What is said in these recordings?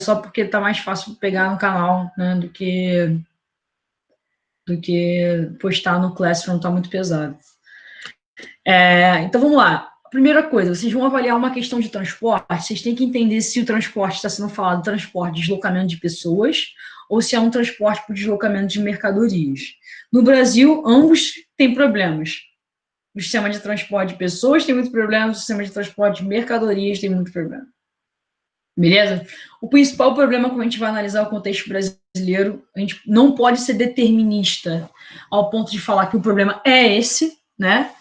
só porque tá mais fácil pegar no canal, né, do que postar no Classroom, tá muito pesado. Então, vamos lá. Primeira coisa, vocês vão avaliar uma questão de transporte, vocês têm que entender se o transporte está sendo falado transporte de deslocamento de pessoas ou se é um transporte por deslocamento de mercadorias. No Brasil, ambos têm problemas. O sistema de transporte de pessoas tem muito problema, o sistema de transporte de mercadorias tem muito problema. Beleza? O principal problema, quando a gente vai analisar o contexto brasileiro, a gente não pode ser determinista ao ponto de falar que o problema é esse, né?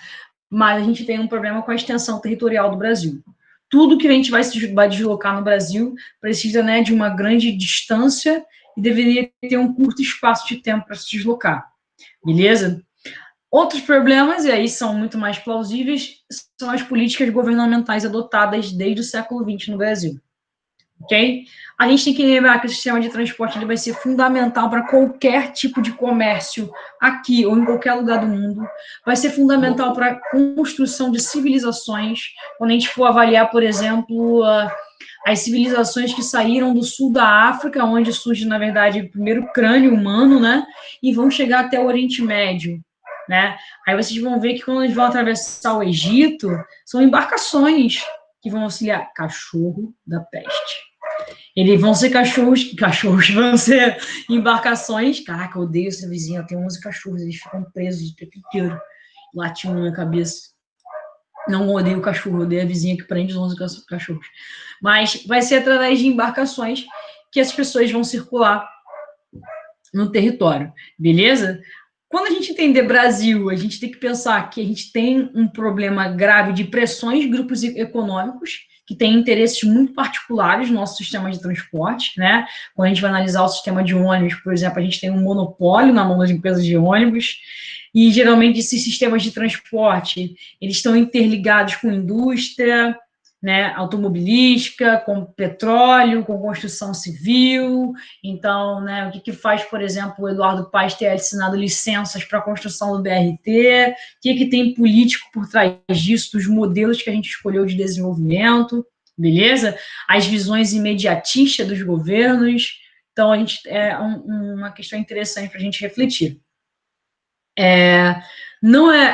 Mas a gente tem um problema com a extensão territorial do Brasil. Tudo que a gente vai deslocar no Brasil precisa, né, de uma grande distância e deveria ter um curto espaço de tempo para se deslocar. Beleza? Outros problemas, e aí são muito mais plausíveis, são as políticas governamentais adotadas desde o século XX no Brasil. Ok? A gente tem que lembrar que o sistema de transporte ele vai ser fundamental para qualquer tipo de comércio aqui ou em qualquer lugar do mundo. Vai ser fundamental para a construção de civilizações. Quando a gente for avaliar, por exemplo, as civilizações que saíram do sul da África, onde surge, na verdade, o primeiro crânio humano, né? E vão chegar até o Oriente Médio, né? Aí vocês vão ver que quando eles vão atravessar o Egito, são embarcações que vão auxiliar cachorro da peste. Eles vão ser cachorros vão ser embarcações. Caraca, eu odeio essa vizinha, tem 11 cachorros, eles ficam presos o tempo inteiro, latindo na minha cabeça. Não odeio o cachorro, odeio a vizinha que prende os 11 cachorros. Mas vai ser através de embarcações que as pessoas vão circular no território, beleza? Quando a gente entender Brasil, a gente tem que pensar que a gente tem um problema grave de pressões de grupos econômicos que têm interesses muito particulares no nosso sistema de transporte, né? Quando a gente vai analisar o sistema de ônibus, por exemplo, a gente tem um monopólio na mão das empresas de ônibus, e geralmente esses sistemas de transporte, eles estão interligados com indústria, né, automobilística, com petróleo, com construção civil. Então, né, o que faz, por exemplo, o Eduardo Paes ter assinado licenças para a construção do BRT, o que tem político por trás disso, dos modelos que a gente escolheu de desenvolvimento, beleza? As visões imediatistas dos governos. Então, uma questão interessante para a gente refletir.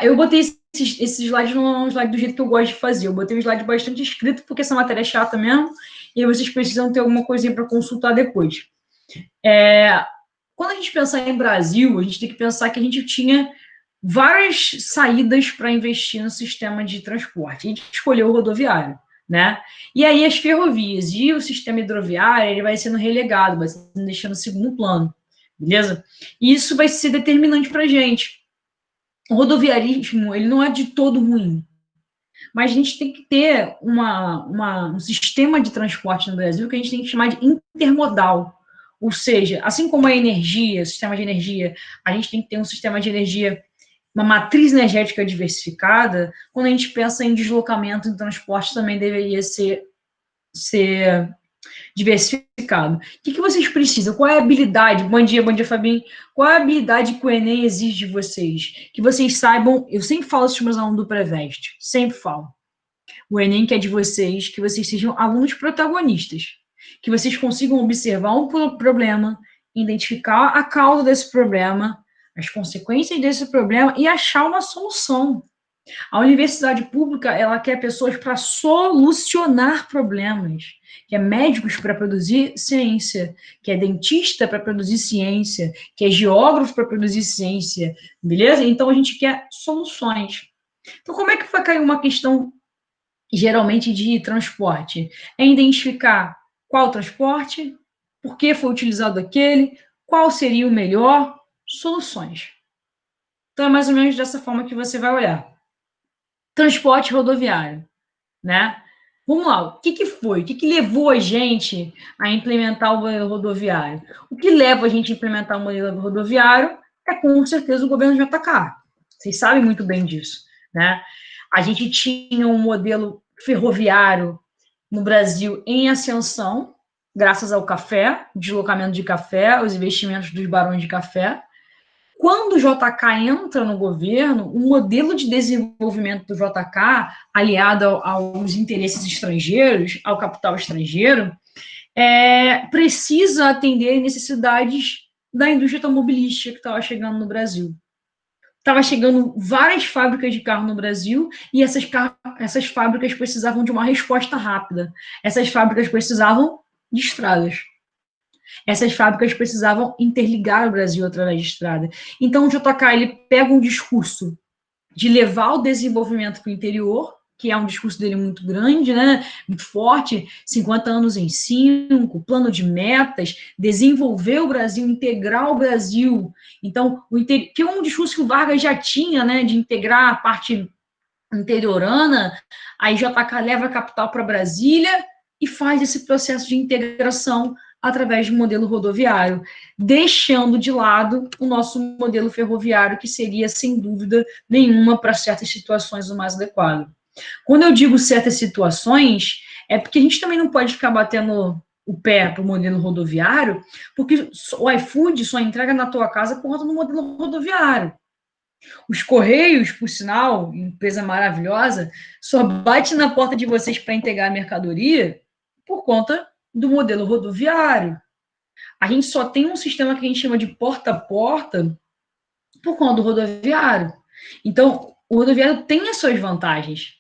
Eu botei esse slide não é um slide do jeito que eu gosto de fazer. Eu botei um slide bastante escrito, porque essa matéria é chata mesmo, e aí vocês precisam ter alguma coisinha para consultar depois. Quando a gente pensar em Brasil, a gente tem que pensar que a gente tinha várias saídas para investir no sistema de transporte. A gente escolheu o rodoviário, né? E aí as ferrovias e o sistema hidroviário, ele vai sendo relegado, vai sendo deixando no segundo plano, beleza? E isso vai ser determinante para a gente. O rodoviarismo, ele não é de todo ruim, mas a gente tem que ter um sistema de transporte no Brasil que a gente tem que chamar de intermodal, ou seja, assim como a energia, o sistema de energia, a gente tem que ter um sistema de energia, uma matriz energética diversificada. Quando a gente pensa em deslocamento em transporte, também deveria ser diversificado. O que vocês precisam? Qual é a habilidade? Bom dia, Fabinho. Qual é a habilidade que o Enem exige de vocês? Que vocês saibam, eu sempre falo isso para os meus alunos do Pré-Veste, sempre falo. O Enem quer de vocês que vocês sejam alunos protagonistas, que vocês consigam observar um problema, identificar a causa desse problema, as consequências desse problema e achar uma solução. A universidade pública, ela quer pessoas para solucionar problemas, que é médicos para produzir ciência, que é dentista para produzir ciência, que é geógrafo para produzir ciência, beleza? Então, a gente quer soluções. Então, como é que vai cair uma questão, geralmente, de transporte? É identificar qual transporte, por que foi utilizado aquele, qual seria o melhor, soluções. Então, é mais ou menos dessa forma que você vai olhar. Transporte rodoviário, né? Vamos lá, o que foi? O que levou a gente a implementar o modelo rodoviário? O que leva a gente a implementar o modelo rodoviário é, com certeza, o governo JK. Vocês sabem muito bem disso, né? A gente tinha um modelo ferroviário no Brasil em ascensão, graças ao café, deslocamento de café, os investimentos dos barões de café. Quando o JK entra no governo, o modelo de desenvolvimento do JK, aliado aos interesses estrangeiros, ao capital estrangeiro, precisa atender necessidades da indústria automobilística que estava chegando no Brasil. Estava chegando várias fábricas de carro no Brasil e essas fábricas precisavam de uma resposta rápida. Essas fábricas precisavam de estradas. Essas fábricas precisavam interligar o Brasil através de estrada. Então, o JK ele pega um discurso de levar o desenvolvimento para o interior, que é um discurso dele muito grande, né, muito forte, 50 anos em 5, plano de metas, desenvolver o Brasil, integrar o Brasil. Então, que é um discurso que o Vargas já tinha, né, de integrar a parte interiorana, aí JK leva a capital para Brasília e faz esse processo de integração através de modelo rodoviário, deixando de lado o nosso modelo ferroviário, que seria, sem dúvida nenhuma, para certas situações o mais adequado. Quando eu digo certas situações, é porque a gente também não pode ficar batendo o pé para o modelo rodoviário, porque o iFood só entrega na tua casa por conta do modelo rodoviário. Os Correios, por sinal, empresa maravilhosa, só bate na porta de vocês para entregar a mercadoria por conta do modelo rodoviário. A gente só tem um sistema que a gente chama de porta a porta por conta do rodoviário. Então, o rodoviário tem as suas vantagens,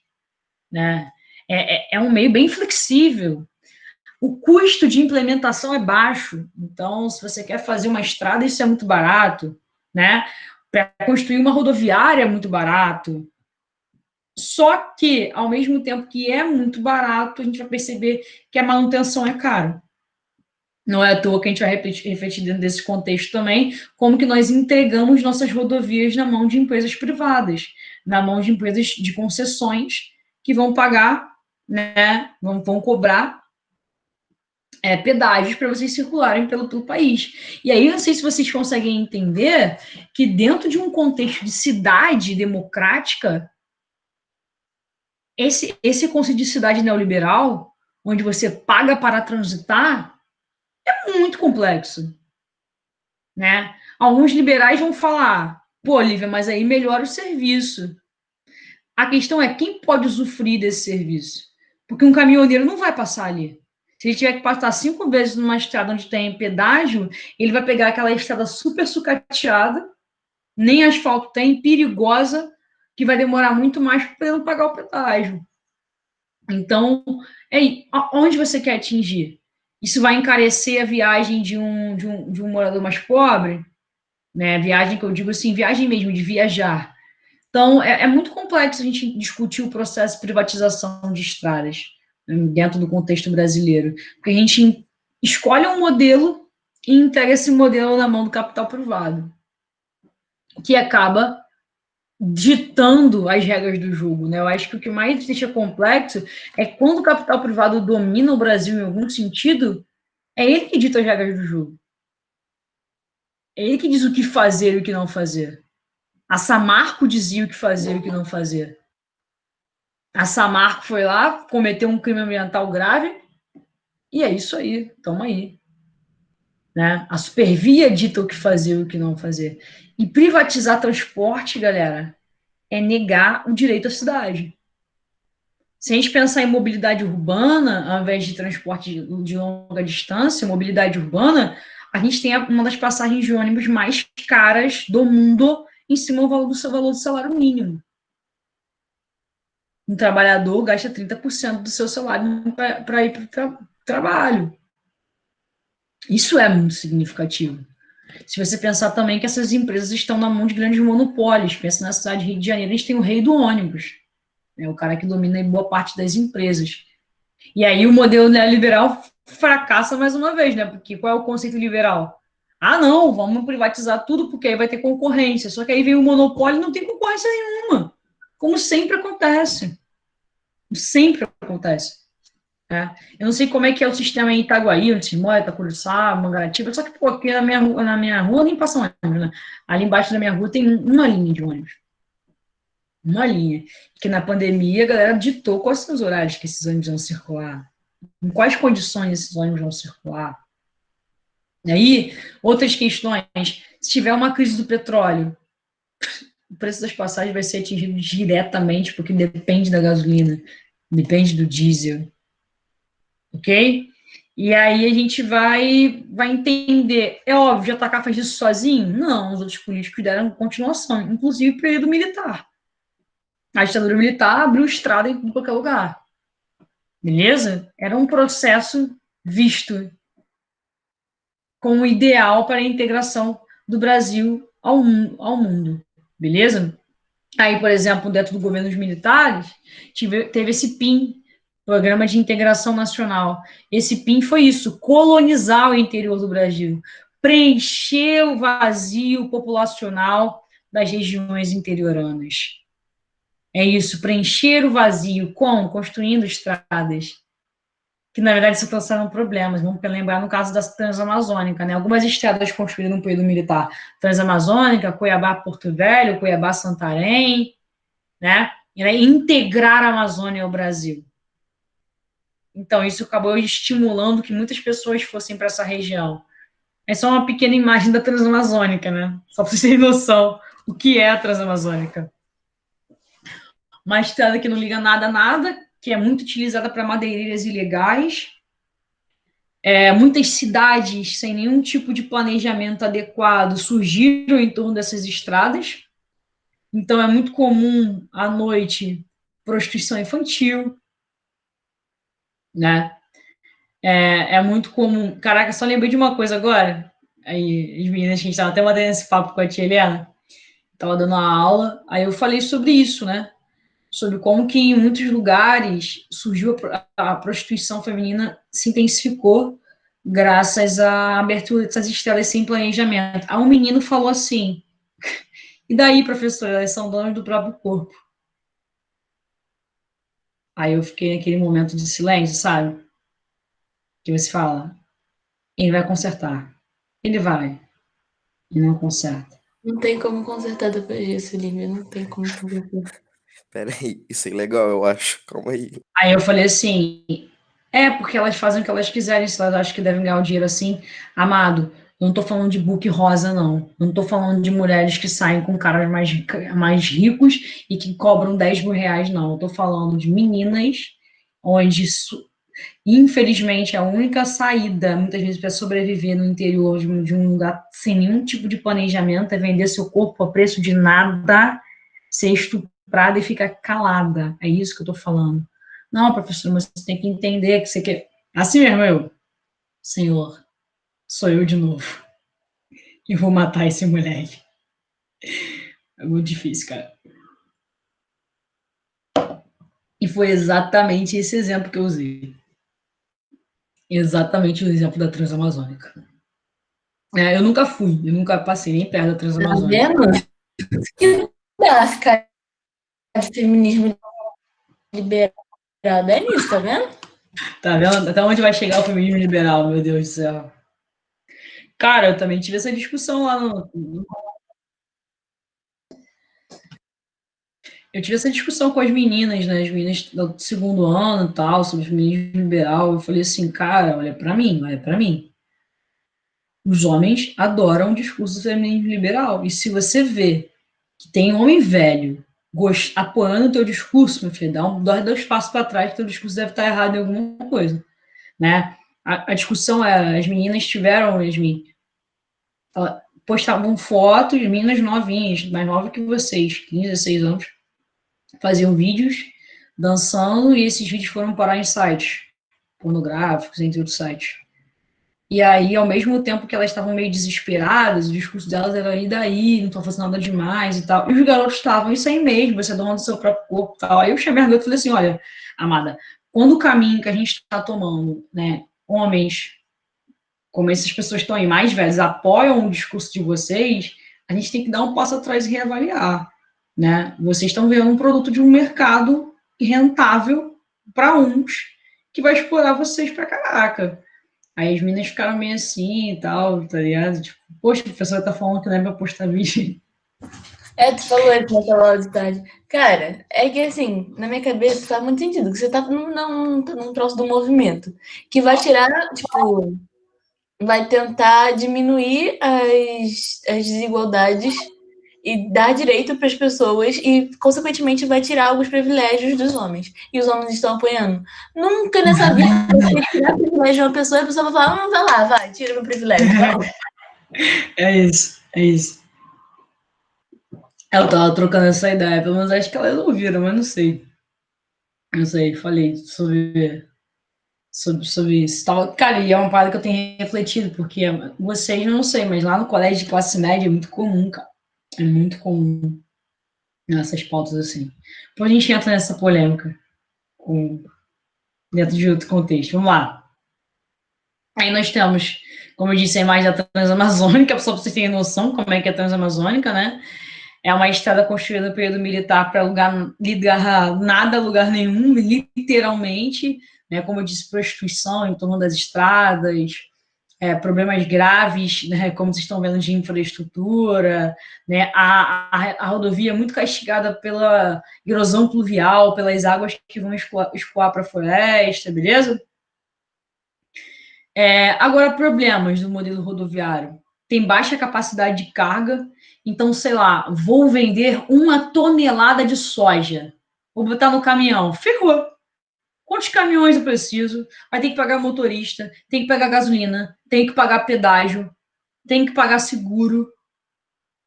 né? É um meio bem flexível. O custo de implementação é baixo. Então, se você quer fazer uma estrada, isso é muito barato, né? Para construir uma rodoviária é muito barato. Só que, ao mesmo tempo que é muito barato, a gente vai perceber que a manutenção é cara. Não é à toa que a gente vai refletir dentro desse contexto também, como que nós entregamos nossas rodovias na mão de empresas privadas, na mão de empresas de concessões que vão pagar, né, vão cobrar pedágios para vocês circularem pelo país. E aí, eu não sei se vocês conseguem entender que dentro de um contexto de cidade democrática, esse conceito de cidade neoliberal, onde você paga para transitar, é muito complexo, né? Alguns liberais vão falar, pô, Lívia, mas aí melhora o serviço. A questão é quem pode usufruir desse serviço? Porque um caminhoneiro não vai passar ali. Se ele tiver que passar 5 vezes numa estrada onde tem pedágio, ele vai pegar aquela estrada super sucateada, nem asfalto tem, perigosa, que vai demorar muito mais para ele pagar o pedágio. Então, onde você quer atingir? Isso vai encarecer a viagem de um morador mais pobre, né? Viagem que eu digo assim, viagem mesmo, de viajar. Então, é muito complexo a gente discutir o processo de privatização de estradas, né, dentro do contexto brasileiro, porque a gente escolhe um modelo e entrega esse modelo na mão do capital privado, que acaba ditando as regras do jogo, né? Eu acho que o que mais deixa complexo é quando o capital privado domina o Brasil em algum sentido, é ele que dita as regras do jogo. É ele que diz o que fazer e o que não fazer. A Samarco dizia o que fazer e o que não fazer. A Samarco foi lá, cometeu um crime ambiental grave, e é isso aí, toma aí. Né? A Supervia dita o que fazer e o que não fazer. E privatizar transporte, galera, é negar o direito à cidade. Se a gente pensar em mobilidade urbana, ao invés de transporte de longa distância, mobilidade urbana, a gente tem uma das passagens de ônibus mais caras do mundo em cima do seu valor do salário mínimo. Um trabalhador gasta 30% do seu salário para ir para o trabalho. Isso é muito significativo. Se você pensar também que essas empresas estão na mão de grandes monopólios, pensa na cidade de Rio de Janeiro, a gente tem o rei do ônibus, né, o cara que domina boa parte das empresas. E aí o modelo neoliberal fracassa mais uma vez, né? Porque qual é o conceito liberal? Ah, não, vamos privatizar tudo porque aí vai ter concorrência. Só que aí vem o monopólio e não tem concorrência nenhuma. Como sempre acontece. Sempre acontece. Né? Eu não sei como é que é o sistema em Itaguaí, onde se mora, Itacuruçá, Mangaratiba, só que pô, aqui na minha rua nem passa ônibus, né? Ali embaixo da minha rua tem uma linha de ônibus. Uma linha. Que na pandemia a galera ditou quais são os horários que esses ônibus vão circular. Em quais condições esses ônibus vão circular. E aí, outras questões. Se tiver uma crise do petróleo, o preço das passagens vai ser atingido diretamente, porque depende da gasolina, depende do diesel. Ok? E aí a gente vai entender. É óbvio, o JK fez isso sozinho? Não, os outros políticos deram continuação, inclusive o período militar. A ditadura militar abriu estrada em qualquer lugar. Beleza? Era um processo visto como ideal para a integração do Brasil ao mundo. Beleza? Aí, por exemplo, dentro do governo dos militares, teve esse PIN, Programa de Integração Nacional. Esse PIN foi isso, colonizar o interior do Brasil, preencher o vazio populacional das regiões interioranas. É isso, preencher o vazio. Como? Construindo estradas. Que, na verdade, se trouxeram problemas. Vamos lembrar no caso da Transamazônica, né? Algumas estradas construídas no período militar. Transamazônica, Cuiabá-Porto Velho, Cuiabá-Santarém, né? Era integrar a Amazônia ao Brasil. Então, isso acabou estimulando que muitas pessoas fossem para essa região. É só uma pequena imagem da Transamazônica, né? Só para vocês terem noção o que é a Transamazônica. Uma estrada que não liga nada a nada, que é muito utilizada para madeireiras ilegais. Muitas cidades sem nenhum tipo de planejamento adequado surgiram em torno dessas estradas. Então, é muito comum, à noite, prostituição infantil, né? É muito comum. Caraca, só lembrei de uma coisa agora. Aí, as meninas, a gente estava até mandando esse papo com a tia Helena, estava dando uma aula, aí eu falei sobre isso, né? Sobre como que em muitos lugares surgiu a prostituição feminina, se intensificou graças à abertura dessas estrelas sem planejamento. Aí um menino falou assim, e daí, professora, elas são donas do próprio corpo. Aí eu fiquei naquele momento de silêncio, sabe? Que você fala, ele vai consertar. Ele vai, e não conserta. Não tem como consertar depois disso, Lívia. Não tem como consertar. Peraí, isso é legal, eu acho. Calma aí. Aí eu falei assim, porque elas fazem o que elas quiserem, se elas acham que devem ganhar o dinheiro assim, amado, eu não tô falando de book rosa, não. Não tô falando de mulheres que saem com caras mais ricos e que cobram 10 mil reais, não. Eu tô falando de meninas onde, infelizmente, a única saída, muitas vezes, para sobreviver no interior de um lugar sem nenhum tipo de planejamento é vender seu corpo a preço de nada, ser estuprada e ficar calada. É isso que eu tô falando. Não, professor, mas você tem que entender que você quer. Assim mesmo, Senhor, sou eu de novo. E vou matar esse moleque. É muito difícil, cara. E foi exatamente esse exemplo que eu usei. Exatamente o exemplo da Transamazônica. Eu nunca passei nem perto da Tá Transamazônica. vendo? Que dá ficar de feminismo liberado é nisso, tá vendo? Tá vendo? Até onde vai chegar o feminismo liberal, meu Deus do céu. Cara, eu também tive essa discussão lá no. Eu tive essa discussão com as meninas, né? As meninas do segundo ano e tal, sobre feminismo liberal. Eu falei assim, cara, olha pra mim, olha pra mim. Os homens adoram o discurso do feminismo liberal. E se você vê que tem homem velho apoiando o teu discurso, meu filho, dá dois passos para trás, que teu discurso deve estar errado em alguma coisa, né? A discussão é, as meninas tiveram, Yasmin, postavam fotos, meninas novinhas, mais novas que vocês, 15, 16 anos, faziam vídeos dançando e esses vídeos foram parar em sites pornográficos, entre outros sites. E aí, ao mesmo tempo que elas estavam meio desesperadas, o discurso delas era e daí, não estou fazendo nada demais e tal. E os garotos estavam, isso aí mesmo, você é dona do seu próprio corpo e tal. Aí eu chamei a garota e falei assim, olha, amada, quando o caminho que a gente está tomando, né, homens, como essas pessoas estão aí mais velhas, apoiam o discurso de vocês, a gente tem que dar um passo atrás e reavaliar, né? Vocês estão vendo um produto de um mercado rentável para uns, que vai explorar vocês pra caraca. Aí as meninas ficaram meio assim e tal, tá ligado? Tipo, poxa, a professora tá falando que não é pra postar vídeo. Tu falou isso naquela aula de tarde. Cara, é que assim, na minha cabeça faz muito sentido, que você tá num troço do movimento, que vai tirar, tipo, vai tentar diminuir as desigualdades e dar direito para as pessoas e, consequentemente, vai tirar alguns privilégios dos homens. E os homens estão apoiando. Nunca nessa vida você tirar privilégio de uma pessoa e a pessoa vai falar, vai lá, vai, tira meu privilégio. Vai. É isso, é isso. Ela tava trocando essa ideia, pelo menos acho que elas ouviram, mas não sei. Não sei, falei sobre isso. Cara, e é uma parada que eu tenho refletido, porque vocês não sei, mas lá no colégio de classe média é muito comum, cara. É muito comum nessas pautas assim. Depois a gente entra nessa polêmica dentro de outro contexto. Vamos lá. Aí nós temos, como eu disse, a imagem da Transamazônica, só para vocês terem noção como é que é a Transamazônica, né? É uma estrada construída no período militar para ligar nada a lugar nenhum, literalmente, né? Como eu disse, prostituição em torno das estradas, problemas graves, né? Como vocês estão vendo, de infraestrutura, né? A rodovia é muito castigada pela erosão pluvial, pelas águas que vão escoar para a floresta, beleza? Agora, problemas do modelo rodoviário. Tem baixa capacidade de carga, então, sei lá, vou vender 1 tonelada de soja. Vou botar no caminhão. Ferrou. Quantos caminhões eu preciso? Vai ter que pagar motorista, tem que pagar gasolina, tem que pagar pedágio, tem que pagar seguro.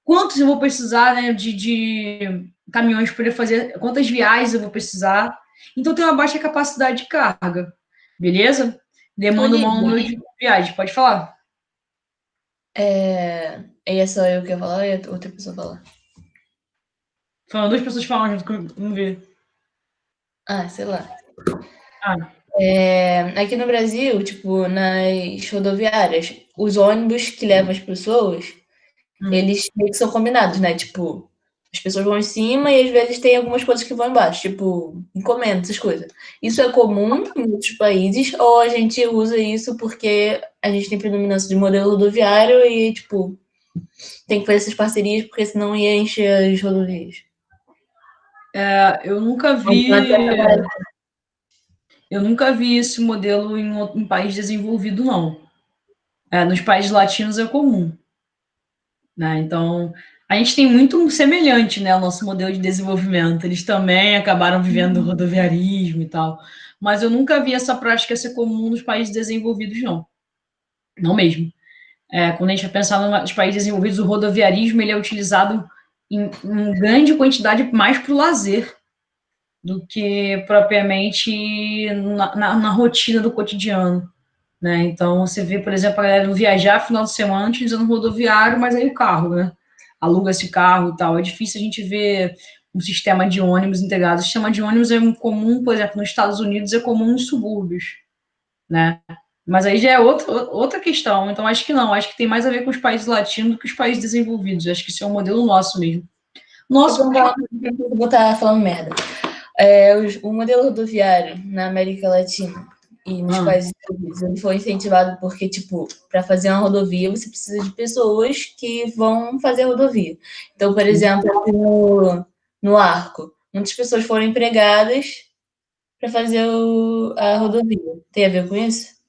Quantos eu vou precisar, né, de caminhões para fazer? Quantas viagens eu vou precisar? Então, tem uma baixa capacidade de carga. Beleza? Demanda uma número de viagens. Pode falar. É só eu que ia falar ou ia outra pessoa falar? Foram 2 pessoas falando junto, vamos ver. Sei lá. Ah. Aqui no Brasil, tipo, nas rodoviárias, os ônibus que levam as pessoas, eles meio que são combinados, né? Tipo, as pessoas vão em cima e às vezes tem algumas coisas que vão embaixo, tipo, encomendas, essas coisas. Isso é comum em outros países, ou a gente usa isso porque a gente tem predominância de modelo rodoviário e, tipo, tem que fazer essas parcerias porque senão ia encher as rodovias. Eu nunca vi esse modelo em país desenvolvido, não. Nos países latinos é comum. Né? Então, a gente tem muito semelhante, né, ao nosso modelo de desenvolvimento. Eles também acabaram vivendo rodoviarismo e tal. Mas eu nunca vi essa prática ser comum nos países desenvolvidos, não. Não mesmo. Quando a gente vai pensar nos países desenvolvidos, o rodoviarismo ele é utilizado em grande quantidade mais para o lazer do que propriamente na rotina do cotidiano. Né? Então, você vê, por exemplo, a galera viajar final de semana utilizando rodoviário, mas aí o carro, né? Aluga esse carro e tal. É difícil a gente ver um sistema de ônibus integrado. O sistema de ônibus é comum, por exemplo, nos Estados Unidos é comum nos subúrbios, né? Mas aí já é outra questão. Então, acho que não. Acho que tem mais a ver com os países latinos do que os países desenvolvidos. Acho que isso é um modelo nosso mesmo. Eu vou estar falando merda. O modelo rodoviário na América Latina e nos países desenvolvidos, ele foi incentivado porque, tipo, para fazer uma rodovia, você precisa de pessoas que vão fazer a rodovia. Então, por exemplo, no Arco, muitas pessoas foram empregadas para fazer a rodovia. Tem a ver com isso?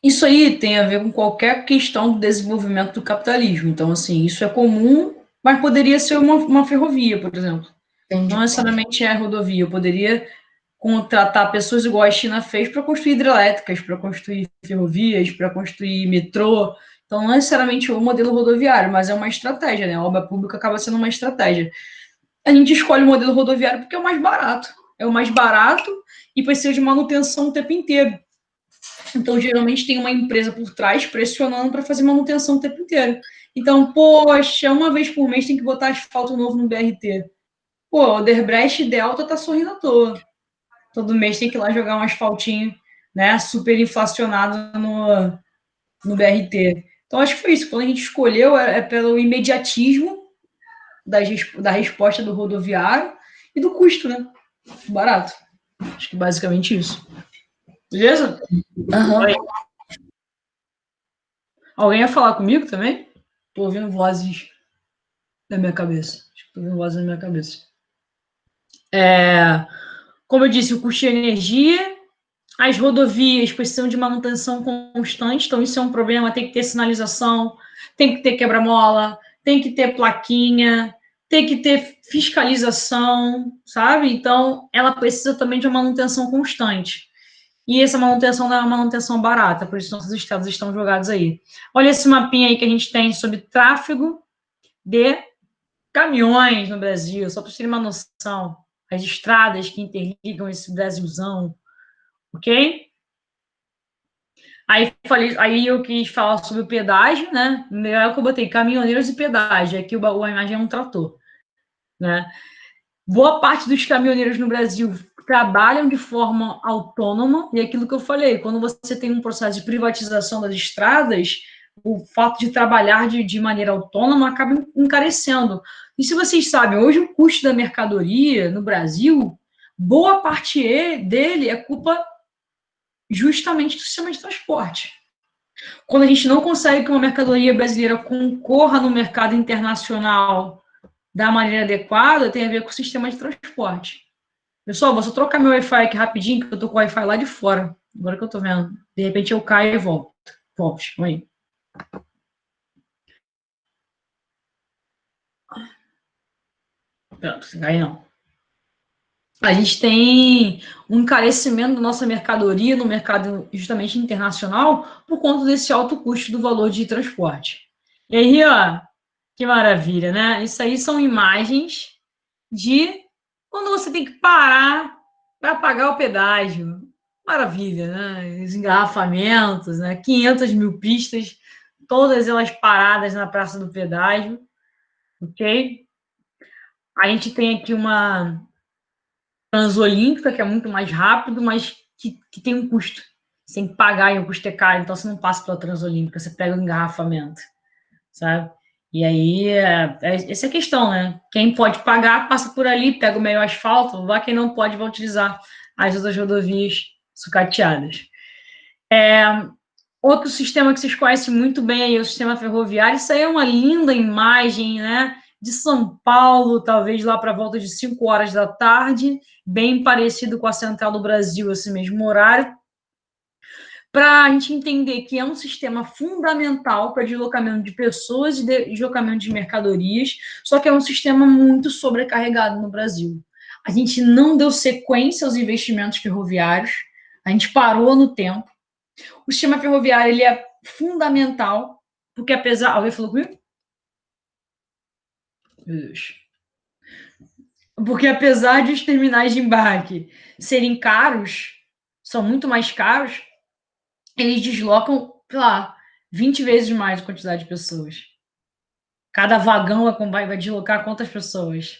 Isso aí tem a ver com qualquer questão do desenvolvimento do capitalismo. Então, assim, isso é comum, mas poderia ser uma ferrovia, por exemplo. Entendi. Não necessariamente é rodovia. Eu poderia contratar pessoas igual a China fez para construir hidrelétricas, para construir ferrovias, para construir metrô. Então, não necessariamente o modelo rodoviário, mas é uma estratégia, né? A obra pública acaba sendo uma estratégia. A gente escolhe o modelo rodoviário porque é o mais barato. É o mais barato e precisa de manutenção o tempo inteiro. Então, geralmente, tem uma empresa por trás pressionando para fazer manutenção o tempo inteiro. Então, poxa, uma vez por mês tem que botar asfalto novo no BRT. Pô, o Odebrecht Delta tá sorrindo à toa. Todo mês tem que ir lá jogar um asfaltinho, né, super inflacionado no BRT. Então, acho que foi isso. Quando a gente escolheu, pelo imediatismo da resposta do rodoviário e do custo, né? Barato. Acho que basicamente isso. Beleza? Uhum. Alguém ia falar comigo também? Tô ouvindo vozes na minha cabeça. Acho que tô ouvindo vozes na minha cabeça. Como eu disse, o custo de energia, as rodovias precisam de manutenção constante, então isso é um problema, tem que ter sinalização, tem que ter quebra-mola, tem que ter plaquinha, tem que ter fiscalização, sabe? Então, ela precisa também de uma manutenção constante. E essa manutenção não é uma manutenção barata, por isso nossos estados estão jogados aí. Olha esse mapinha aí que a gente tem sobre tráfego de caminhões no Brasil, só para vocês terem uma noção. As estradas que interligam esse Brasilzão, ok? Aí eu quis falar sobre o pedágio, né? Melhor que eu botei caminhoneiros e pedágio. Aqui a imagem é um trator, né? Boa parte dos caminhoneiros no Brasil trabalham de forma autônoma, e aquilo que eu falei, quando você tem um processo de privatização das estradas, o fato de trabalhar de maneira autônoma acaba encarecendo. E se vocês sabem, hoje o custo da mercadoria no Brasil, boa parte dele é culpa justamente do sistema de transporte. Quando a gente não consegue que uma mercadoria brasileira concorra no mercado internacional da maneira adequada, tem a ver com o sistema de transporte. Pessoal, vou só trocar meu Wi-Fi aqui rapidinho, que eu tô com o Wi-Fi lá de fora. Agora que eu tô vendo. De repente eu caio e volto. Volte, aí. Pronto, sem cair não. A gente tem um encarecimento da nossa mercadoria no mercado justamente internacional por conta desse alto custo do valor de transporte. E aí, ó, que maravilha, né? Isso aí são imagens de quando você tem que parar para pagar o pedágio. Maravilha, né? Os engarrafamentos, né? 500 mil pistas, todas elas paradas na Praça do Pedágio, ok? A gente tem aqui uma Transolímpica, que é muito mais rápido, mas que tem um custo. Você tem que pagar e o custo é caro, então você não passa pela Transolímpica, você pega o engarrafamento, sabe? E aí, essa é a questão, né? Quem pode pagar, passa por ali, pega o meio asfalto, vai quem não pode, vai utilizar as outras rodovias sucateadas. Outro sistema que vocês conhecem muito bem aí é o sistema ferroviário. Isso aí é uma linda imagem, né? De São Paulo, talvez lá para volta de 5 horas da tarde, bem parecido com a Central do Brasil, esse mesmo horário, para a gente entender que é um sistema fundamental para deslocamento de pessoas e deslocamento de mercadorias, só que é um sistema muito sobrecarregado no Brasil. A gente não deu sequência aos investimentos ferroviários, a gente parou no tempo. O sistema ferroviário ele é fundamental, porque apesar... Alguém falou comigo? Meu Deus. Porque apesar de os terminais de embarque serem caros, são muito mais caros, eles deslocam, sei lá, 20 vezes mais a quantidade de pessoas. Cada vagão vai deslocar quantas pessoas,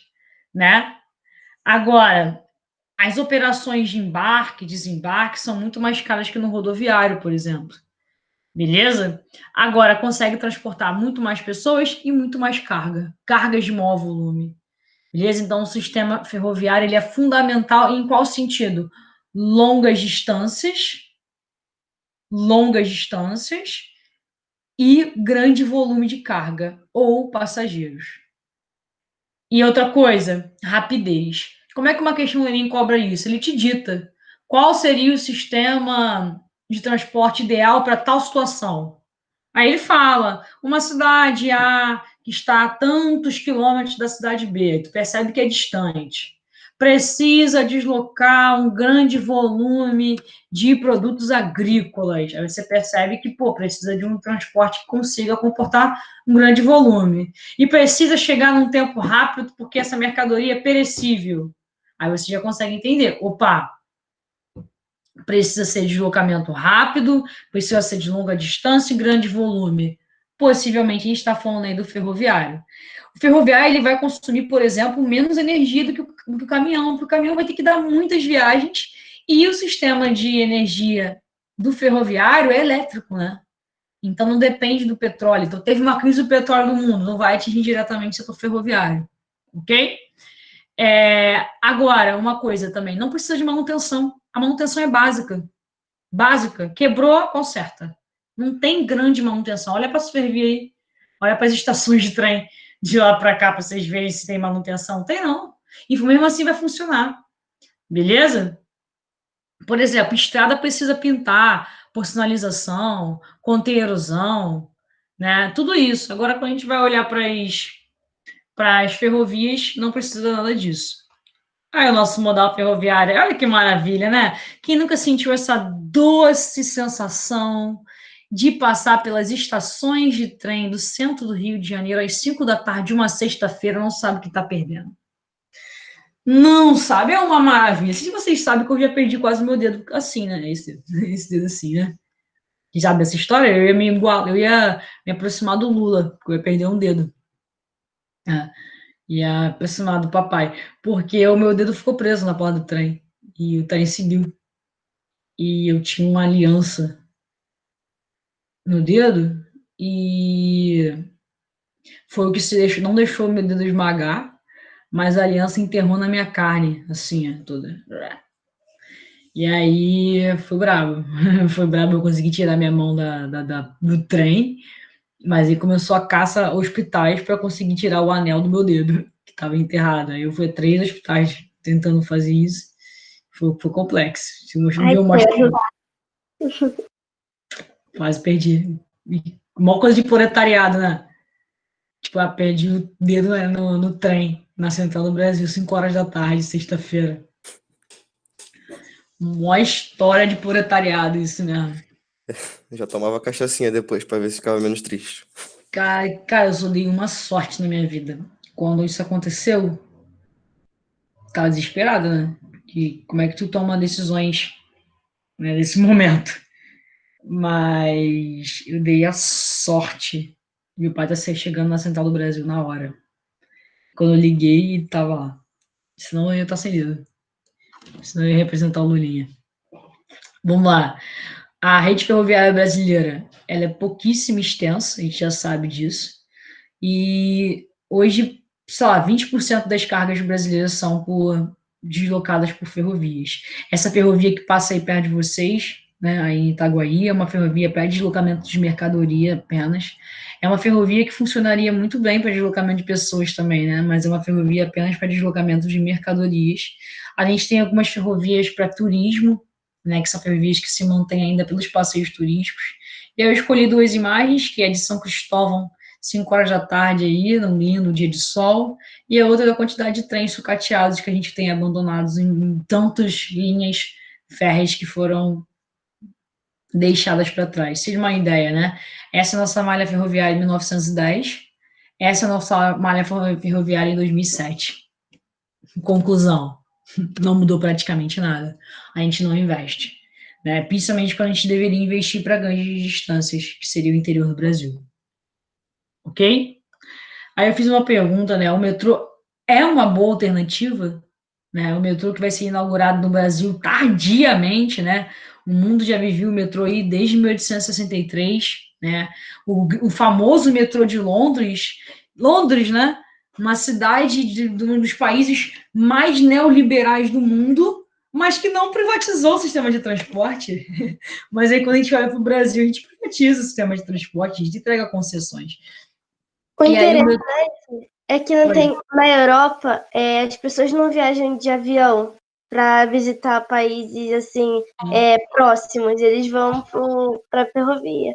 né? Agora, as operações de embarque, desembarque, são muito mais caras que no rodoviário, por exemplo. Beleza? Agora, consegue transportar muito mais pessoas e muito mais cargas de maior volume. Beleza? Então, o sistema ferroviário ele é fundamental em qual sentido? Longas distâncias e grande volume de carga ou passageiros. E outra coisa, rapidez. Como é que uma questão do Enem cobra isso? Ele te dita qual seria o sistema de transporte ideal para tal situação. Aí ele fala, uma cidade A que está a tantos quilômetros da cidade B, tu percebe que é distante, precisa deslocar um grande volume de produtos agrícolas. Aí você percebe que, precisa de um transporte que consiga comportar um grande volume. E precisa chegar num tempo rápido, porque essa mercadoria é perecível. Aí você já consegue entender, opa, precisa ser deslocamento rápido, precisa ser de longa distância e grande volume. Possivelmente a gente está falando aí do ferroviário. O ferroviário ele vai consumir, por exemplo, menos energia do que o caminhão, porque o caminhão vai ter que dar muitas viagens e o sistema de energia do ferroviário é elétrico, né? Então não depende do petróleo. Então teve uma crise do petróleo no mundo, não vai atingir diretamente o setor ferroviário, ok? Agora, uma coisa também, não precisa de manutenção. A manutenção é básica. Básica. Quebrou, conserta. Não tem grande manutenção. Olha para a ferrovia aí. Olha para as estações de trem de lá para cá para vocês verem se tem manutenção. Tem não. E mesmo assim vai funcionar. Beleza? Por exemplo, estrada precisa pintar, por sinalização, conter erosão, né? Tudo isso. Agora, quando a gente vai olhar para Para as ferrovias, não precisa nada disso. Aí o nosso modal ferroviário, olha que maravilha, né? Quem nunca sentiu essa doce sensação de passar pelas estações de trem do centro do Rio de Janeiro às 5 da tarde, uma sexta-feira, não sabe o que está perdendo. Não sabe, é uma maravilha. Se vocês sabem que eu já perdi quase meu dedo assim, né? Esse dedo assim, né? Sabe essa história? Eu ia me aproximar do Lula, porque eu ia perder um dedo. É, ia aproximar do papai, porque o meu dedo ficou preso na porta do trem, e o trem seguiu. E eu tinha uma aliança no dedo, e foi o que não deixou meu dedo esmagar, mas a aliança enterrou na minha carne, assim, toda. E aí foi brabo. Foi brabo, eu consegui tirar minha mão do trem, mas aí começou a caça a hospitais para conseguir tirar o anel do meu dedo, que estava enterrado. Aí eu fui a 3 hospitais tentando fazer isso. Foi complexo. Se um dia eu mostro, quase perdi. Uma coisa de proletariado, né? Tipo, perdi o dedo no trem, na Central do Brasil, 5 horas da tarde, sexta-feira. Uma história de proletariado, isso mesmo. Já tomava cachaçinha depois pra ver se ficava menos triste. Cara, eu só dei uma sorte na minha vida. Quando isso aconteceu, tava desesperada, né? Como é que tu toma decisões, né, nesse momento? Mas eu dei a sorte. Meu pai tá chegando na Central do Brasil na hora. Quando eu liguei, ele tava lá. Senão eu ia estar sem dedo. Senão eu ia representar o Lulinha. Vamos lá. A rede ferroviária brasileira, ela é pouquíssimo extensa, a gente já sabe disso. E hoje, sei lá, 20% das cargas brasileiras são deslocadas por ferrovias. Essa ferrovia que passa aí perto de vocês, né, aí em Itaguaí, é uma ferrovia para deslocamento de mercadoria apenas. É uma ferrovia que funcionaria muito bem para deslocamento de pessoas também, né, mas é uma ferrovia apenas para deslocamento de mercadorias. A gente tem algumas ferrovias para turismo, né, que são ferrovias que se mantêm ainda pelos passeios turísticos. E eu escolhi 2 imagens, que é de São Cristóvão, 5 horas da tarde aí, num lindo dia de sol, e a outra da quantidade de trens sucateados que a gente tem abandonados em tantas linhas férreas que foram deixadas para trás. Seja uma ideia, né? Essa é a nossa malha ferroviária em 1910, essa é a nossa malha ferroviária em 2007. Conclusão, não mudou praticamente nada. A gente não investe, né? Principalmente quando a gente deveria investir para grandes distâncias, que seria o interior do Brasil. Ok? Aí eu fiz uma pergunta, né? O metrô é uma boa alternativa, né? O metrô que vai ser inaugurado no Brasil tardiamente, né? O mundo já viveu o metrô aí desde 1863, né? O famoso metrô de Londres, né? Uma cidade de um dos países mais neoliberais do mundo, mas que não privatizou o sistema de transporte. Mas aí quando a gente olha para o Brasil, a gente privatiza o sistema de transporte, a gente entrega concessões. O E aí, interessante é que não tem, na Europa, as pessoas não viajam de avião para visitar países assim próximos, eles vão para ferrovia.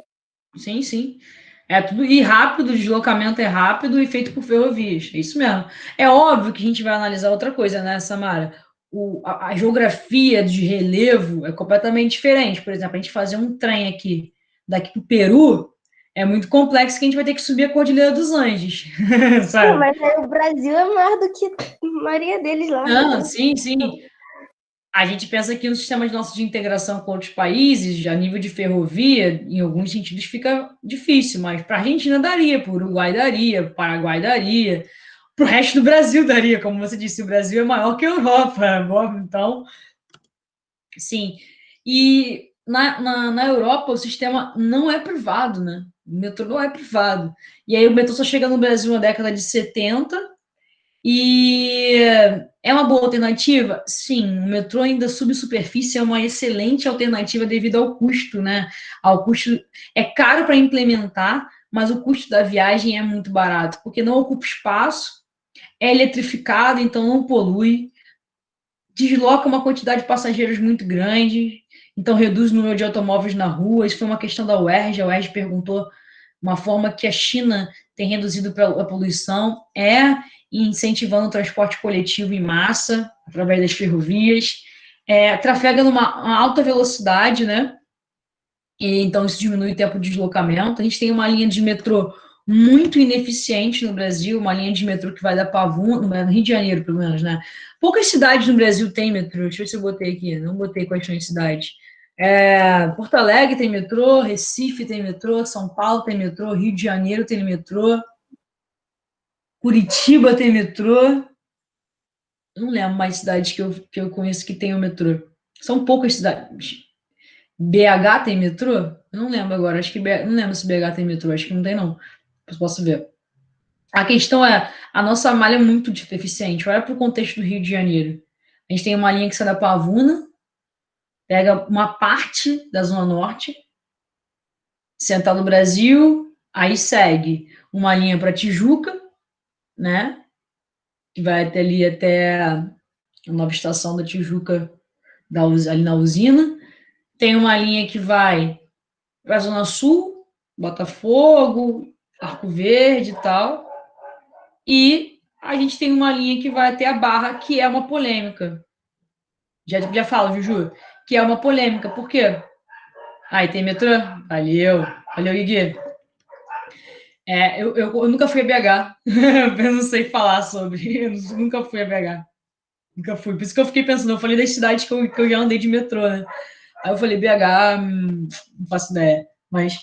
Sim, sim. É tudo e rápido, o deslocamento é rápido e feito por ferrovias. É isso mesmo. É óbvio que a gente vai analisar outra coisa, né, Samara? A geografia de relevo é completamente diferente. Por exemplo, a gente fazer um trem aqui, daqui para o Peru, é muito complexo que a gente vai ter que subir a Cordilheira dos Andes. Sabe? Não, mas o Brasil é maior do que a maioria deles lá. Não, sim, sim. A gente pensa que o sistema nosso de integração com outros países, a nível de ferrovia, em alguns sentidos fica difícil, mas para a Argentina daria, para o Uruguai daria, para o Paraguai daria, para o resto do Brasil daria, como você disse, o Brasil é maior que a Europa, então, sim. E na Europa o sistema não é privado, né? O metrô não é privado. E aí o metrô só chega no Brasil na década de 70, e é uma boa alternativa? Sim, o metrô ainda subsuperfície é uma excelente alternativa devido ao custo, né? Ao custo é caro para implementar, mas o custo da viagem é muito barato, porque não ocupa espaço, é eletrificado, então não polui, desloca uma quantidade de passageiros muito grande, então reduz o número de automóveis na rua. Isso foi uma questão da UERJ, a UERJ perguntou Uma forma que a China tem reduzido a poluição é incentivando o transporte coletivo em massa, através das ferrovias, trafega numa alta velocidade, né? E, então, isso diminui o tempo de deslocamento. A gente tem uma linha de metrô muito ineficiente no Brasil, uma linha de metrô que vai da Pavuna, no Rio de Janeiro, pelo menos, né? Poucas cidades no Brasil têm metrô. Deixa eu ver se eu botei aqui. Não botei quais são as cidades. Porto Alegre tem metrô, Recife tem metrô, São Paulo tem metrô, Rio de Janeiro tem metrô, Curitiba tem metrô. Não lembro mais cidades que eu conheço que tem o metrô. São poucas cidades. BH tem metrô? Eu não lembro agora. Acho que não lembro se BH tem metrô. Acho que não tem, não. Eu posso ver. A questão é, a nossa malha é muito deficiente. Olha para o contexto do Rio de Janeiro. A gente tem uma linha que sai da Pavuna, pega uma parte da Zona Norte, Central do Brasil, aí segue uma linha para Tijuca, né? Que vai até ali até a nova estação da Tijuca, ali na usina. Tem uma linha que vai para a Zona Sul, Botafogo, Arco Verde e tal. E a gente tem uma linha que vai até a Barra, que é uma polêmica. Já falo, Juju, que é uma polêmica. Por quê? Aí tem metrô? Valeu. Valeu, Gui. Eu nunca fui a BH. Eu não sei falar sobre. Eu nunca fui a BH. Nunca fui. Por isso que eu fiquei pensando. Eu falei das cidades que eu já andei de metrô, né? Aí eu falei, BH, não faço ideia. Mas.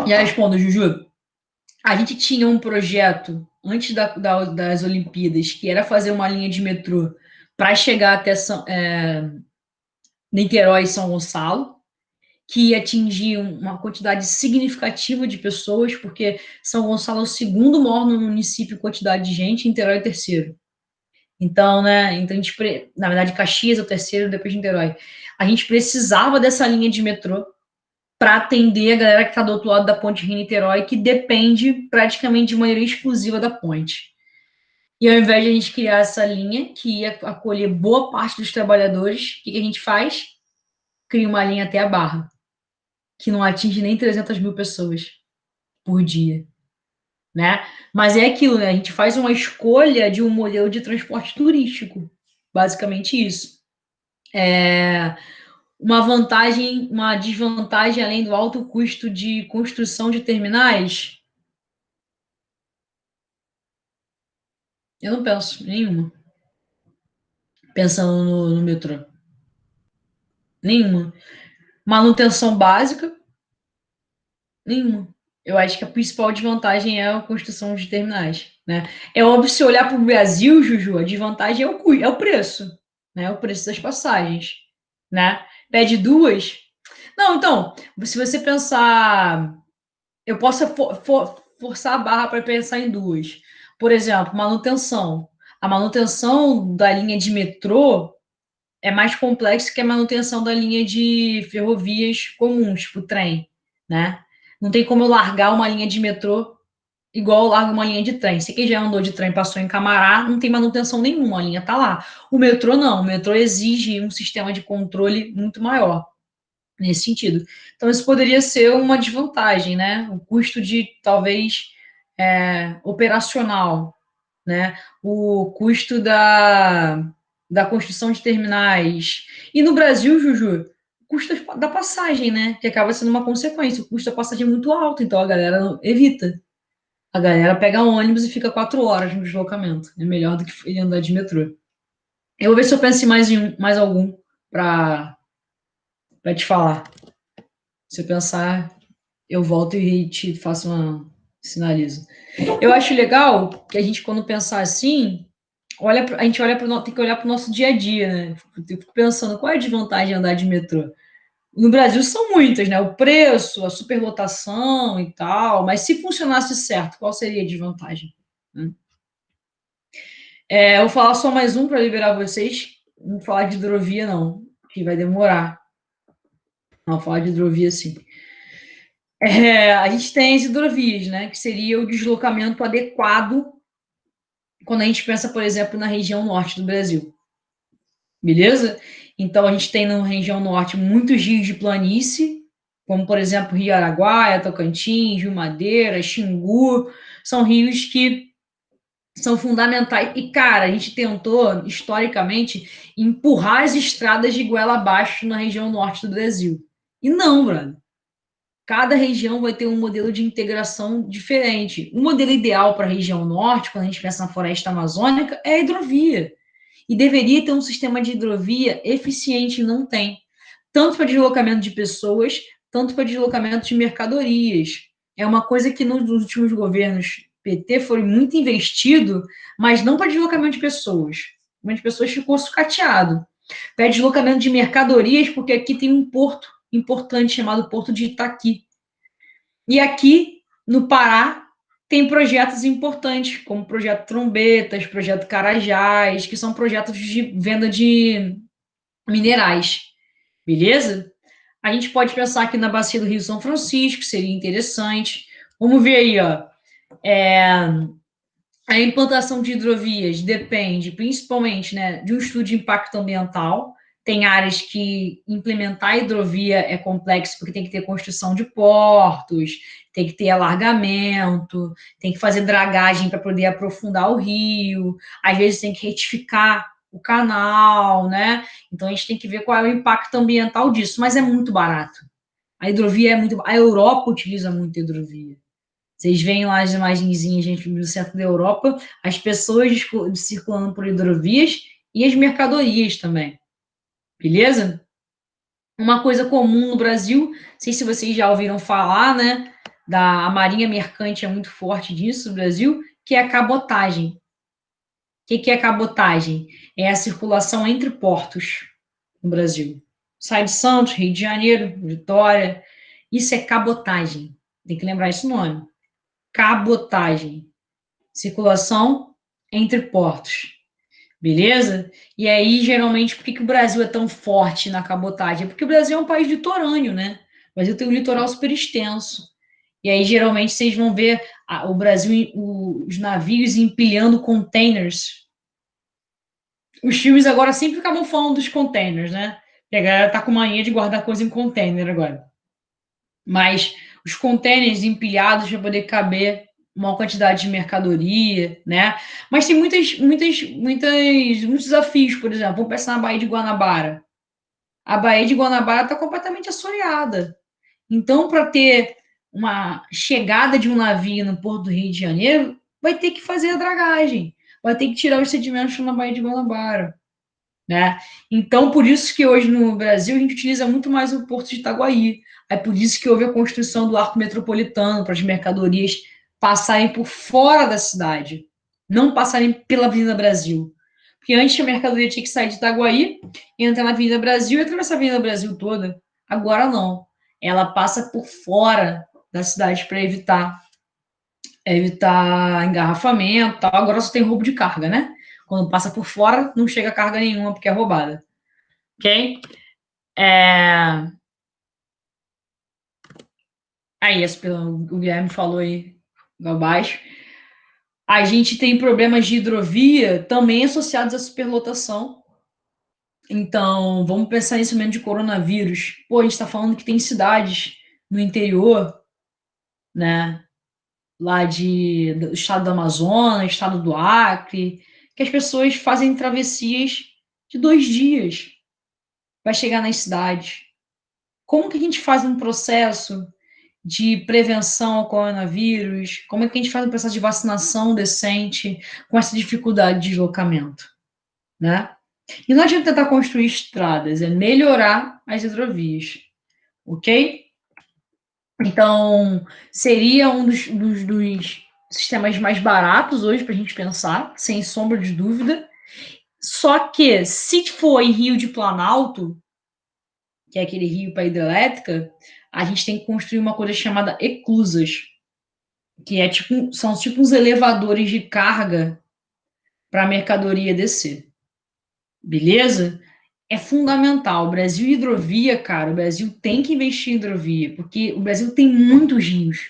E aí respondo, Juju. A gente tinha um projeto antes das Olimpíadas, que era fazer uma linha de metrô para chegar até Niterói e São Gonçalo, que ia atingir uma quantidade significativa de pessoas, porque São Gonçalo é o segundo maior no município em quantidade de gente, Niterói é o terceiro. Então, né, então na verdade, Caxias é o terceiro, depois de Niterói. A gente precisava dessa linha de metrô para atender a galera que está do outro lado da ponte Rio-Niterói, que depende praticamente de maneira exclusiva da ponte. E ao invés de a gente criar essa linha, que ia acolher boa parte dos trabalhadores, o que a gente faz? Cria uma linha até a Barra, que não atinge nem 300 mil pessoas por dia, né? Mas é aquilo, né? A gente faz uma escolha de um modelo de transporte turístico, basicamente isso. Uma vantagem, uma desvantagem, além do alto custo de construção de terminais? Eu não penso nenhuma. Pensando no metrô. Nenhuma. Manutenção básica? Nenhuma. Eu acho que a principal desvantagem é a construção de terminais, né? É óbvio, se olhar para o Brasil, Juju, a desvantagem é o preço, né? O preço das passagens, né? Pede duas. Não, então, se você pensar, eu posso forçar a barra para pensar em duas. Por exemplo, manutenção. A manutenção da linha de metrô é mais complexa que a manutenção da linha de ferrovias comuns, tipo trem, né? Não tem como eu largar uma linha de metrô igual eu largo uma linha de trem. Se quem já andou de trem passou em Camará, não tem manutenção nenhuma, a linha tá lá. O metrô não, o metrô exige um sistema de controle muito maior nesse sentido. Então, isso poderia ser uma desvantagem, né? O custo de, talvez, operacional, né? O custo da construção de terminais. E no Brasil, Juju, o custo da passagem, né? Que acaba sendo uma consequência. O custo da passagem é muito alto, então a galera evita. A galera pega ônibus e fica 4 horas no deslocamento. É melhor do que ele andar de metrô. Eu vou ver se eu penso em mais algum para te falar. Se eu pensar, eu volto e te faço uma sinalizo. Eu acho legal que a gente, quando pensar assim, a gente tem que olhar para o nosso dia a dia, né? Eu fico pensando, qual é a desvantagem de andar de metrô? No Brasil são muitas, né? O preço, a superlotação e tal, mas se funcionasse certo, qual seria a desvantagem? Eu vou falar só mais um para liberar vocês. Não vou falar de hidrovia, não, que vai demorar. Não, vou falar de hidrovia, sim. A gente tem as hidrovias, né? Que seria o deslocamento adequado quando a gente pensa, por exemplo, na região norte do Brasil. Beleza? Então, a gente tem na região norte muitos rios de planície, como, por exemplo, Rio Araguaia, Tocantins, Rio Madeira, Xingu, são rios que são fundamentais. E, cara, a gente tentou, historicamente, empurrar as estradas de goela abaixo na região norte do Brasil. E não, brother. Cada região vai ter um modelo de integração diferente. O modelo ideal para a região norte, quando a gente pensa na floresta amazônica, é a hidrovia. E deveria ter um sistema de hidrovia eficiente, e não tem. Tanto para deslocamento de pessoas, tanto para deslocamento de mercadorias. É uma coisa que nos últimos governos PT foi muito investido, mas não para deslocamento de pessoas. O de pessoas ficou sucateado. Para deslocamento de mercadorias, porque aqui tem um porto importante chamado Porto de Itaqui. E aqui, no Pará, tem projetos importantes, como o Projeto Trombetas, Projeto Carajás, que são projetos de venda de minerais, beleza? A gente pode pensar aqui na bacia do Rio São Francisco, seria interessante. Vamos ver aí, ó. A implantação de hidrovias depende principalmente, né, de um estudo de impacto ambiental. Tem áreas que implementar a hidrovia é complexo, porque tem que ter construção de portos, tem que ter alargamento, tem que fazer dragagem para poder aprofundar o rio, às vezes tem que retificar o canal, né? Então a gente tem que ver qual é o impacto ambiental disso, mas é muito barato. A hidrovia é muito. A Europa utiliza muito a hidrovia. Vocês veem lá as imagenzinhas, gente, do centro da Europa, as pessoas circulando por hidrovias e as mercadorias também. Beleza? Uma coisa comum no Brasil, não sei se vocês já ouviram falar, né? A Marinha Mercante é muito forte disso no Brasil, que é a cabotagem. O que é cabotagem? É a circulação entre portos no Brasil. Sai de Santos, Rio de Janeiro, Vitória. Isso é cabotagem. Tem que lembrar esse nome. Cabotagem. Circulação entre portos. Beleza? E aí, geralmente, por que o Brasil é tão forte na cabotagem? É porque o Brasil é um país litorâneo, né? O Brasil tem um litoral super extenso. E aí, geralmente, vocês vão ver o Brasil, os navios empilhando containers. Os filmes agora sempre acabam falando dos containers, né? E a galera tá com mania de guardar coisa em container agora. Mas os containers empilhados para poder caber uma quantidade de mercadoria, né? Mas tem muitos desafios, por exemplo, vamos pensar na Baía de Guanabara. A Baía de Guanabara está completamente assoreada. Então, para ter uma chegada de um navio no Porto do Rio de Janeiro, vai ter que fazer a dragagem, vai ter que tirar os sedimentos na Baía de Guanabara, né? Então, por isso que hoje no Brasil a gente utiliza muito mais o Porto de Itaguaí. É por isso que houve a construção do arco metropolitano, para as mercadorias passarem por fora da cidade, não passarem pela Avenida Brasil. Porque antes a mercadoria tinha que sair de Itaguaí, entrar na Avenida Brasil e atravessar a Avenida Brasil toda. Agora não. Ela passa por fora da cidade para evitar engarrafamento, tal. Agora só tem roubo de carga, né? Quando passa por fora, não chega carga nenhuma porque é roubada. Ok? Aí, o Guilherme falou aí abaixo. A gente tem problemas de hidrovia também associados à superlotação. Então, vamos pensar nisso mesmo de coronavírus. Pô, a gente está falando que tem cidades no interior, né? Lá do estado do Amazonas, estado do Acre, que as pessoas fazem travessias de 2 dias para chegar nas cidades. Como que a gente faz um processo de prevenção ao coronavírus? Como é que a gente faz um processo de vacinação decente com essa dificuldade de deslocamento, né? E não adianta tentar construir estradas, é melhorar as hidrovias, ok? Então, seria um dos sistemas mais baratos hoje para a gente pensar, sem sombra de dúvida. Só que, se for em Rio de Planalto, que é aquele rio para hidrelétrica, a gente tem que construir uma coisa chamada eclusas, que são tipo uns elevadores de carga para a mercadoria descer. Beleza? É fundamental. O Brasil hidrovia, cara, o Brasil tem que investir em hidrovia, porque o Brasil tem muitos rios,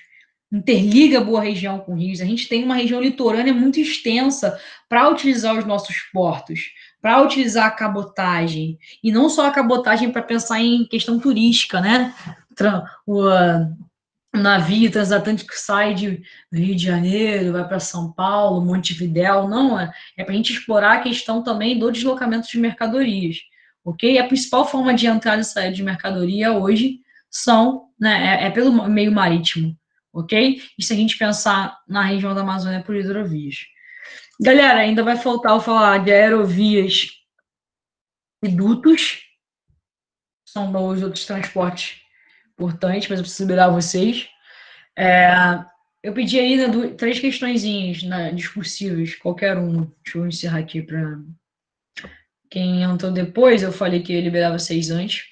interliga a boa região com rios. A gente tem uma região litorânea muito extensa para utilizar os nossos portos, para utilizar a cabotagem, e não só a cabotagem para pensar em questão turística, né? o navio transatlântico sai do Rio de Janeiro, vai para São Paulo, Montevidéu, não, é para a gente explorar a questão também do deslocamento de mercadorias, ok? A principal forma de entrada e saída de mercadoria hoje são, né, é pelo meio marítimo, ok? E se a gente pensar na região da Amazônia por hidrovias. Galera, ainda vai faltar eu falar de aerovias e dutos, são os outros transportes importantes, mas eu preciso liberar vocês. Eu pedi aí, né, 3 questõezinhas, né, discursivas, qualquer uma. Deixa eu encerrar aqui para quem entrou depois. Eu falei que eu ia liberar vocês antes.